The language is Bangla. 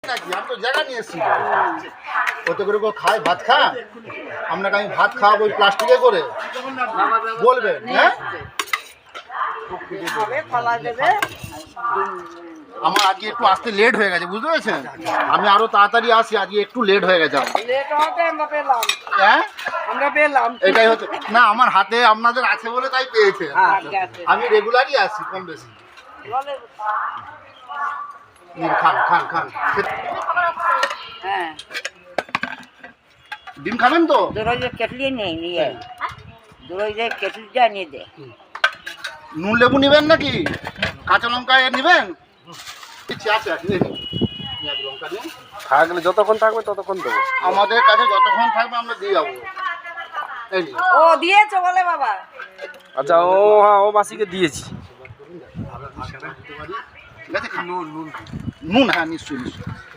নাকি আমি তো জায়গা নিয়ে এসেছি ওতে করে খায় ভাত খা আপনাকে আমি ভাত খাওয়াবো ওই প্লাস্টিকে করে বলবেন হ্যাঁ আমার আজকে একটু আসতে লেট হয়ে গেছে বুঝতে পেরেছেন আমি আরো তাড়াতাড়ি আসি আজকে একটু লেট হয়ে গেছে হ্যাঁ এটাই হচ্ছে না আমার হাতে আপনাদের আছে বলে তাই পেয়েছে আমি রেগুলারই আসি কম বেশি খান খান খান ডিম খাবেন তো কেটলি নেই নিয়ে কেটলিটা নিয়ে দে নুন লেবু নেবেন নাকি কাঁচা লঙ্কা নেবেন আছে লঙ্কা দিন থাকলে যতক্ষণ থাকবে ততক্ষণ দেবো আমাদের কাছে যতক্ষণ থাকবে আমরা দিয়ে যাবো ও দিয়েছো বলে বাবা আচ্ছা ও হ্যাঁ ও মাসিকে দিয়েছি নুন নুন হ্যাঁ নিশ্চয়ই নিশ্চয়ই